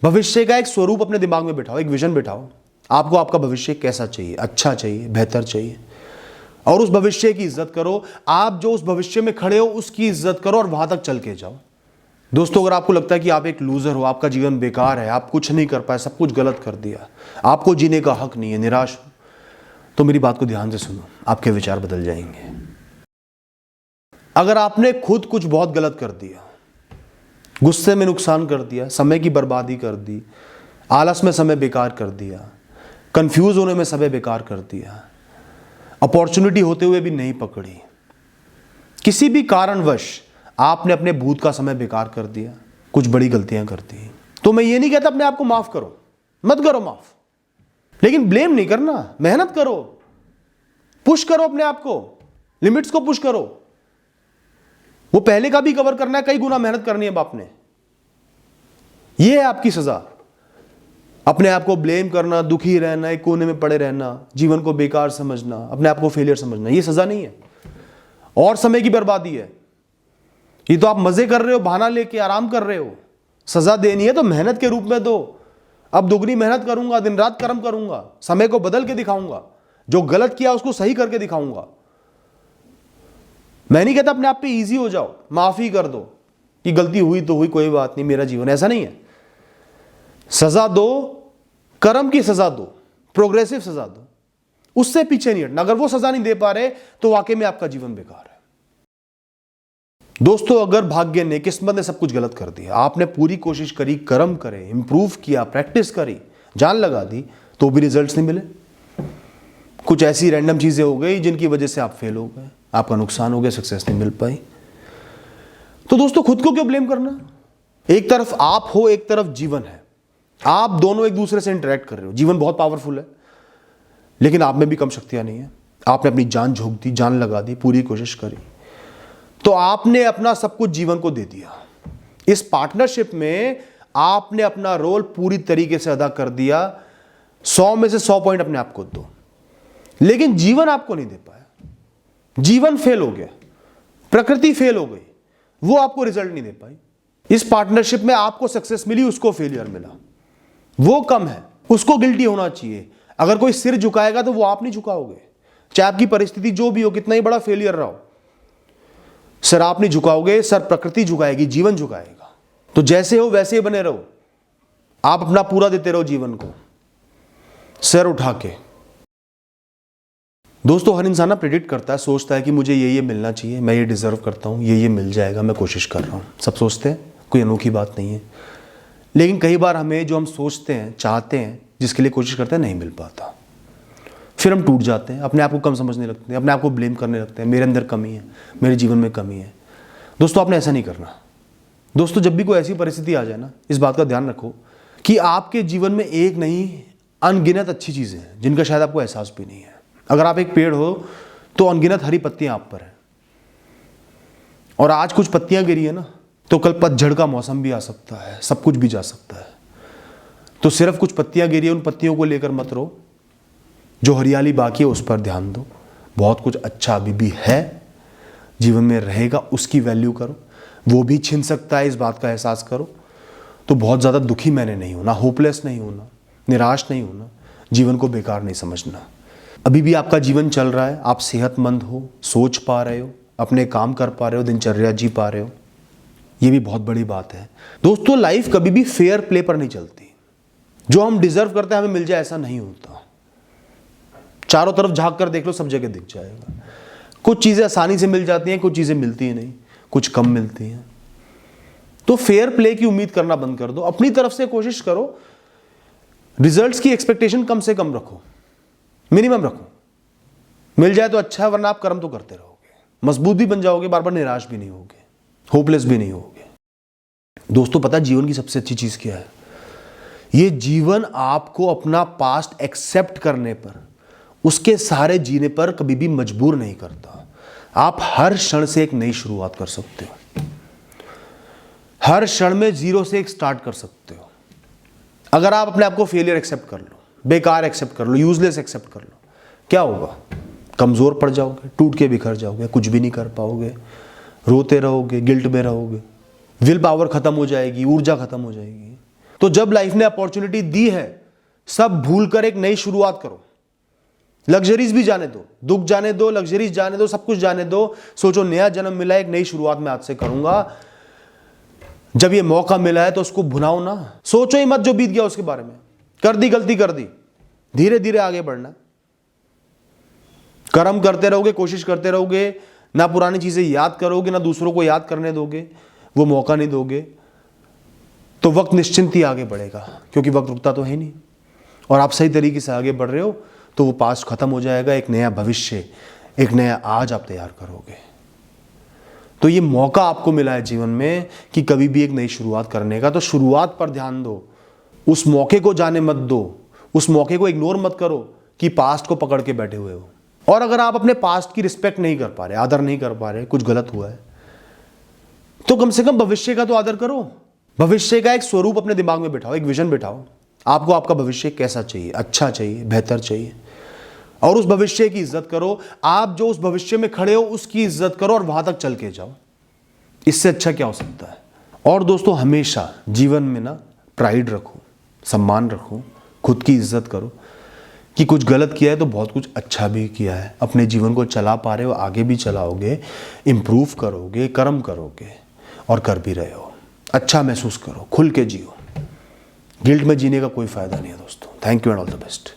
भविष्य का एक स्वरूप अपने दिमाग में बिठाओ, एक विजन बिठाओ। आपको आपका भविष्य कैसा चाहिए, अच्छा चाहिए, बेहतर चाहिए, और उस भविष्य की इज्जत करो। आप जो उस भविष्य में खड़े हो उसकी इज्जत करो और वहां तक चल के जाओ। दोस्तों, अगर आपको लगता है कि आप एक लूजर हो, आपका जीवन बेकार है, आप कुछ नहीं कर पाए, सब कुछ गलत कर दिया, आपको जीने का हक नहीं है, निराश हो, तो मेरी बात को ध्यान से सुनो, आपके विचार बदल जाएंगे। अगर आपने खुद कुछ बहुत गलत कर दिया, गुस्से में नुकसान कर दिया, समय की बर्बादी कर दी, आलस में समय बेकार कर दिया, कंफ्यूज होने में समय बेकार कर दिया, अपॉर्चुनिटी होते हुए भी नहीं पकड़ी, किसी भी कारणवश आपने अपने भूत का समय बेकार कर दिया, कुछ बड़ी गलतियां कर दी, तो मैं ये नहीं कहता अपने आप को माफ करो, मत करो माफ, लेकिन ब्लेम नहीं करना, मेहनत करो, पुश करो अपने आप को, लिमिट्स को पुश करो। वो पहले का भी कवर करना है, कई गुना मेहनत करनी है बाप ने। ये है आपकी सजा। अपने आप को ब्लेम करना, दुखी रहना, एक कोने में पड़े रहना, जीवन को बेकार समझना, अपने आप को फेलियर समझना, ये सजा नहीं है और समय की बर्बादी है। ये तो आप मजे कर रहे हो, बहाना लेके आराम कर रहे हो। सजा देनी है तो मेहनत के रूप में दो। अब दुगनी मेहनत करूंगा, दिन रात कर्म करूंगा, समय को बदल के दिखाऊंगा, जो गलत किया उसको सही करके दिखाऊंगा। मैं नहीं कहता अपने आप पे इजी हो जाओ, माफी कर दो कि गलती हुई तो हुई, कोई बात नहीं, मेरा जीवन, ऐसा नहीं है। सजा दो, कर्म की सजा दो, प्रोग्रेसिव सजा दो, उससे पीछे नहीं हटना। अगर वो सजा नहीं दे पा रहे तो वाकई में आपका जीवन बेकार है। दोस्तों, अगर भाग्य ने, किस्मत ने सब कुछ गलत कर दिया, आपने पूरी कोशिश करी, कर्म करे, इंप्रूव किया, प्रैक्टिस करी, जान लगा दी, तो भी रिजल्ट्स नहीं मिले, कुछ ऐसी रैंडम चीजें हो गई जिनकी वजह से आप फेल हो गए, आपका नुकसान हो गया, सक्सेस नहीं मिल पाई, तो दोस्तों खुद को क्यों ब्लेम करना। एक तरफ आप हो, एक तरफ जीवन है, आप दोनों एक दूसरे से इंटरेक्ट कर रहे हो। जीवन बहुत पावरफुल है, लेकिन आप में भी कम शक्तियां नहीं है। आपने अपनी जान झोंक दी, जान लगा दी, पूरी कोशिश करी, तो आपने अपना सब कुछ जीवन को दे दिया। इस पार्टनरशिप में आपने अपना रोल पूरी तरीके से अदा कर दिया। 100 में से 100 पॉइंट अपने आप को दो, लेकिन जीवन आपको नहीं दे पाया। जीवन फेल हो गया, प्रकृति फेल हो गई, वो आपको रिजल्ट नहीं दे पाई। इस पार्टनरशिप में आपको सक्सेस मिली, उसको फेलियर मिला, वो कम है, उसको गिल्टी होना चाहिए। अगर कोई सिर झुकाएगा तो वो आप नहीं झुकाओगे, चाहे आपकी परिस्थिति जो भी हो, कितना ही बड़ा फेलियर रहा हो, सर आप नहीं झुकाओगे, सर प्रकृति झुकाएगी, जीवन झुकाएगा। तो जैसे हो वैसे ही बने रहो, आप अपना पूरा देते रहो जीवन को, सर उठा के। दोस्तों, हर इंसान ना प्रेडिक्ट करता है, सोचता है कि मुझे ये मिलना चाहिए, मैं ये डिजर्व करता हूँ, ये मिल जाएगा, मैं कोशिश कर रहा हूँ, सब सोचते हैं, कोई अनोखी बात नहीं है। लेकिन कई बार हमें जो हम सोचते हैं, चाहते हैं, जिसके लिए कोशिश करते हैं, नहीं मिल पाता, फिर हम टूट जाते हैं, अपने आप को कम समझने लगते हैं, अपने आप को ब्लेम करने लगते हैं, मेरे अंदर कमी है, मेरे जीवन में कमी है। दोस्तों, आपने ऐसा नहीं करना। दोस्तों, जब भी कोई ऐसी परिस्थिति आ जाए ना, इस बात का ध्यान रखो कि आपके जीवन में एक नहीं, अनगिनत अच्छी चीज़ें हैं जिनका शायद आपको एहसास भी नहीं है। अगर आप एक पेड़ हो तो अनगिनत हरी पत्तियां आप पर हैं, और आज कुछ पत्तियां गिरी है ना, तो कल पतझड़ का मौसम भी आ सकता है, सब कुछ भी जा सकता है। तो सिर्फ कुछ पत्तियां गिरी है, उन पत्तियों को लेकर मत रो, जो हरियाली बाकी है उस पर ध्यान दो। बहुत कुछ अच्छा अभी भी है, जीवन में रहेगा, उसकी वैल्यू करो। वो भी छिन सकता है, इस बात का एहसास करो। तो बहुत ज़्यादा दुखी मैंने नहीं होना, होपलेस नहीं होना, निराश नहीं होना, जीवन को बेकार नहीं समझना। अभी भी आपका जीवन चल रहा है, आप सेहतमंद हो, सोच पा रहे हो, अपने काम कर पा रहे हो, दिनचर्या जी पा रहे हो, ये भी बहुत बड़ी बात है। दोस्तों, लाइफ कभी भी फेयर प्ले पर नहीं चलती। जो हम डिजर्व करते हैं हमें मिल जाए, ऐसा नहीं होता। चारों तरफ झांक कर देख लो, सब जगह दिख जाएगा। कुछ चीज़ें आसानी से मिल जाती हैं, कुछ चीज़ें मिलती ही नहीं, कुछ कम मिलती हैं। तो फेयर प्ले की उम्मीद करना बंद कर दो, अपनी तरफ से कोशिश करो, रिजल्ट्स की एक्सपेक्टेशन कम से कम रखो, मिनिमम रखो। मिल जाए तो अच्छा है, वरना आप कर्म तो करते रहोगे, मजबूत भी बन जाओगे, बार बार निराश भी नहीं होगे, होपलेस भी नहीं होगे। दोस्तों, पता है जीवन की सबसे अच्छी चीज़ क्या है? ये जीवन आपको अपना पास्ट एक्सेप्ट करने पर, उसके सहारे जीने पर कभी भी मजबूर नहीं करता। आप हर क्षण से एक नई शुरुआत कर सकते हो, हर क्षण में जीरो से एक स्टार्ट कर सकते हो। अगर आप अपने आप को फेलियर एक्सेप्ट कर लो, बेकार एक्सेप्ट कर लो, यूजलेस एक्सेप्ट कर लो, क्या होगा? कमजोर पड़ जाओगे, टूट के बिखर जाओगे, कुछ भी नहीं कर पाओगे, रोते रहोगे, गिल्ट में रहोगे, विल पावर खत्म हो जाएगी, ऊर्जा खत्म हो जाएगी, तो जब लाइफ ने अपॉर्चुनिटी दी है, सब भूल कर एक नई शुरुआत करो। लग्जरीज भी जाने दो, दुख जाने दो, लग्जरीज जाने दो, सब कुछ जाने दो। सोचो नया जन्म मिला है, एक नई शुरुआत मैं आज से करूंगा। जब ये मौका मिला है तो उसको भुनाओ ना, सोचो ही मत जो बीत गया उसके बारे में। कर दी गलती कर दी, धीरे धीरे आगे बढ़ना। कर्म करते रहोगे, कोशिश करते रहोगे, ना पुरानी चीजें याद करोगे, ना दूसरों को याद करने दोगे, वो मौका नहीं दोगे, तो वक्त निश्चिंत ही आगे बढ़ेगा, क्योंकि वक्त रुकता तो है नहीं। और आप सही तरीके से आगे बढ़ रहे हो तो वो पास्ट खत्म हो जाएगा, एक नया भविष्य, एक नया आज आप तैयार करोगे। तो ये मौका आपको मिला है जीवन में कि कभी भी एक नई शुरुआत करने का, तो शुरुआत पर ध्यान दो, उस मौके को जाने मत दो, उस मौके को इग्नोर मत करो कि पास्ट को पकड़ के बैठे हुए हो। और अगर आप अपने पास्ट की रिस्पेक्ट नहीं कर पा रहे, आदर नहीं कर पा रहे, कुछ गलत हुआ है, तो कम से कम भविष्य का तो आदर करो। भविष्य का एक स्वरूप अपने दिमाग में बिठाओ, एक विजन बिठाओ। आपको आपका भविष्य कैसा चाहिए, अच्छा चाहिए, बेहतर चाहिए, और उस भविष्य की इज्जत करो। आप जो उस भविष्य में खड़े हो उसकी इज्जत करो और वहां तक चल के जाओ। इससे अच्छा क्या हो सकता है। और दोस्तों, हमेशा जीवन में ना प्राइड रखो, सम्मान रखो, खुद की इज्जत करो कि कुछ गलत किया है तो बहुत कुछ अच्छा भी किया है। अपने जीवन को चला पा रहे हो, आगे भी चलाओगे, इंप्रूव करोगे, कर्म करोगे और कर भी रहे हो। अच्छा महसूस करो, खुल के जियो। गिल्ट में जीने का कोई फायदा नहीं है दोस्तों। Thank you and all the best.